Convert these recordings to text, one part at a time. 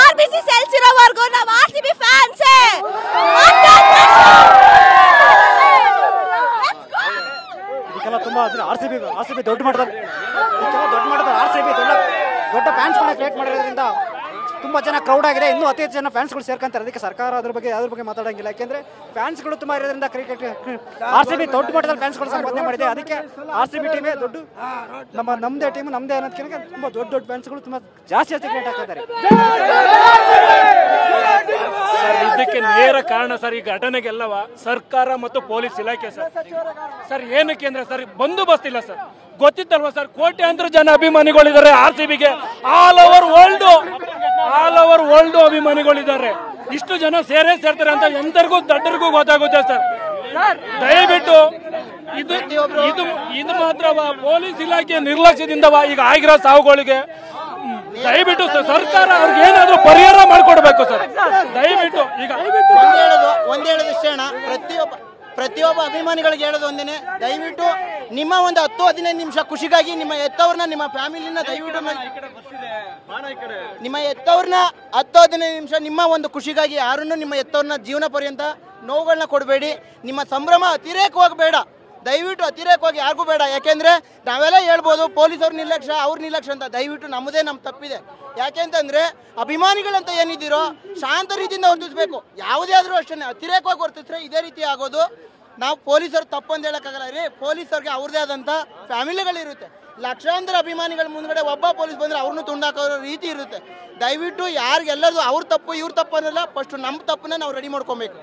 RBC ಸೆಲ್ಸಿರೋವರೆಗೂ ನಾವು RCB fans. ಇದಕ್ಕೆಲ್ಲ ತುಂಬಾ RCB ದೊಡ್ಡ ಮಟ್ಟದಲ್ಲಿ RCB ದೊಡ್ಡ ಫ್ಯಾನ್ಸ್ ಕ್ರಿಯೇಟ್ ಮಾಡಿರೋದ್ರಿಂದ ತುಂಬಾ ಜನ ಕ್ರೌಡ್ ಆಗಿದೆ. ಇನ್ನೂ ಅತಿ ಹೆಚ್ಚು ಜನ ಫ್ಯಾನ್ಸ್ಗಳು ಸೇರ್ಕೊಂತಾರೆ. ಅದಕ್ಕೆ ಸರ್ಕಾರ ಅದ್ರ ಬಗ್ಗೆ ಮಾತಾಡಂಗಿಲ್ಲ. ಯಾಕೆಂದ್ರೆ ಫ್ಯಾನ್ಸ್ಗಳು ತುಂಬಾ ಇರೋದ್ರಿಂದ ಕ್ರಿಕೆಟ್ RCB ದೊಡ್ಡ ಮಟ್ಟದಲ್ಲಿ ಫ್ಯಾನ್ಸ್ಗಳು ಸಂಪಾದನೆ ಮಾಡಿದೆ. ಅದಕ್ಕೆ RCB ಟೀಮೇ ದೊಡ್ಡ ನಮ್ಮದೇ ಟೀಮ್ ನಮ್ಮದೇ ಅನ್ನೋದಕ್ಕೆ ತುಂಬಾ ದೊಡ್ಡ ಫ್ಯಾನ್ಸ್ಗಳು ತುಂಬಾ ಜಾಸ್ತಿ ಕ್ರಿಯೇಟ್ ಆಗ್ತಿದ್ದಾರೆ. ಇದಕ್ಕೆ ನೇರ ಕಾರಣ ಸರ್ ಈ ಘಟನೆಗೆಲ್ಲವ ಸರ್ಕಾರ ಮತ್ತು ಪೊಲೀಸ್ ಇಲಾಖೆ ಸರ್ ಏನಕ್ಕೆ ಅಂದ್ರೆ ಸರ್ ಬಂದೋಬಸ್ತ್ ಇಲ್ಲ ಸರ್. ಗೊತ್ತಿತ್ತಲ್ವಾ ಸರ್, ಕೋಟ್ಯಾಂತರ ಜನ ಅಭಿಮಾನಿಗಳಿದ್ದಾರೆ RCBಗೆ. ಆಲ್ ಓವರ್ ವರ್ಲ್ಡ್ ಅಭಿಮಾನಿಗಳಿದ್ದಾರೆ. ಇಷ್ಟು ಜನ ಸೇರ್ತಾರೆ ಅಂತ ಎಂತರಿಗೂ ದಡ್ಡರಿಗೂ ಗೊತ್ತಾಗುತ್ತೆ ಸರ್. ದಯವಿಟ್ಟು ಇದು ಮಾತ್ರ ಪೊಲೀಸ್ ಇಲಾಖೆಯ ನಿರ್ಲಕ್ಷ್ಯದಿಂದ ಈಗ ಆಗಿರೋ ಸಾವುಗಳಿಗೆ ದಯವಿಟ್ಟು ಸರ್ಕಾರ ಅವ್ರಿಗೆ ಏನಾದ್ರೂ ಪರಿಹಾರ ಮಾಡಿಕೊಡ್ಬೇಕು ಸರ್. ದಯವಿಟ್ಟು ಈಗ ಒಂದ್ ಹೇಳೋದಿಷ್ಟೇ ಅಣ್ಣ, ಪ್ರತಿಯೊಬ್ಬ ಅಭಿಮಾನಿಗಳಿಗೆ ಹೇಳೋದು ಒಂದೇನೆ, ದಯವಿಟ್ಟು ನಿಮ್ಮ ಒಂದು 10-15 ನಿಮಿಷ ಖುಷಿಗಾಗಿ ನಿಮ್ಮ ಎತ್ತವ್ರನ್ನ ನಿಮ್ಮ ಫ್ಯಾಮಿಲಿನ ದಯವಿಟ್ಟು ನಿಮ್ಮ ಎತ್ತವ್ರನ್ನ 10-15 ನಿಮಿಷ ನಿಮ್ಮ ಒಂದು ಖುಷಿಗಾಗಿ ಯಾರನ್ನು ನಿಮ್ಮ ಎತ್ತವ್ರನ್ನ ಜೀವನ ಪರ್ಯಂತ ನೋವುಗಳನ್ನ ಕೊಡಬೇಡಿ. ನಿಮ್ಮ ಸಂಭ್ರಮ ಅತಿರೇಕವಾಗಿ ಬೇಡ, ದಯವಿಟ್ಟು ಅತಿರೇಕವಾಗಿ ಯಾರಿಗೂ ಬೇಡ. ಯಾಕೆಂದ್ರೆ ನಾವೆಲ್ಲ ಹೇಳ್ಬೋದು ಪೊಲೀಸವ್ರ ನಿರ್ಲಕ್ಷ್ಯ ಅವ್ರ ನಿರ್ಲಕ್ಷ್ಯ ಅಂತ, ದಯವಿಟ್ಟು ನಮ್ಮ ತಪ್ಪಿದೆ. ಯಾಕೆಂತಂದ್ರೆ ಅಭಿಮಾನಿಗಳಂತ ಏನಿದ್ದೀರೋ ಶಾಂತ ರೀತಿಯಿಂದ ವರ್ತಿಸ್ಬೇಕು. ಯಾವುದೇ ಆದ್ರೂ ಅಷ್ಟೇ ಅತಿರೇಕವಾಗಿ ವರ್ತಿಸಿದ್ರೆ ಇದೇ ರೀತಿ ಆಗೋದು. ನಾವು ಪೊಲೀಸರು ತಪ್ಪು ಅಂತ ಹೇಳಕ್ಕಾಗಲ್ಲ ರೀ. ಪೊಲೀಸರಿಗೆ ಅವ್ರದೇ ಆದಂಥ ಫ್ಯಾಮಿಲಿಗಳಿರುತ್ತೆ. ಲಕ್ಷಾಂತರ ಅಭಿಮಾನಿಗಳ ಮುಂದ್ಗಡೆ ಒಬ್ಬ ಪೊಲೀಸ್ ಬಂದ್ರೆ ಅವ್ರನ್ನೂ ತುಂಡಾಕೋ ರೀತಿ ಇರುತ್ತೆ. ದಯವಿಟ್ಟು ಯಾರಿಗೆಲ್ಲರೂ ಅವ್ರ ತಪ್ಪು ಇವ್ರ ತಪ್ಪು ಅನ್ನಲ್ಲ, ಫಸ್ಟ್ ನಮ್ಮ ತಪ್ಪನ್ನ ನಾವು ರೆಡಿ ಮಾಡ್ಕೊಬೇಕು.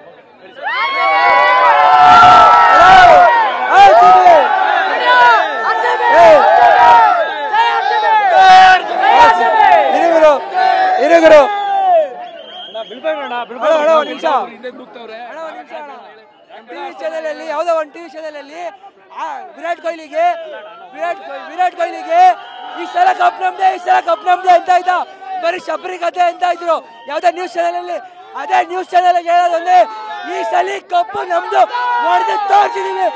ಯಾವುದೋ ಒಂದು ಟಿವಿ ಚಾನೆಲ್ ಅಲ್ಲಿ ವಿರಾಟ್ ಕೊಹ್ಲಿಗೆ ಈ ಸಲ ಕಪ್ ನಮ್ದೆ ಅಂತ ಇದ್ದ, ಬರೀ ಶಬರಿ ಕತೆ ಅಂತ ಇದ್ರು ಯಾವ್ದೋ ನ್ಯೂಸ್ ಚಾನೆಲ್ ಅಲ್ಲಿ. ಅದೇ ನ್ಯೂಸ್ ಚಾನೆಲ್ ಹೇಳೋದಂದ್ರೆ ಈ ಸಲ ಕಪ್ಪು ನಮ್ದು ಹೊಡೆದು ತೋರಿಸಿದೀವಿ.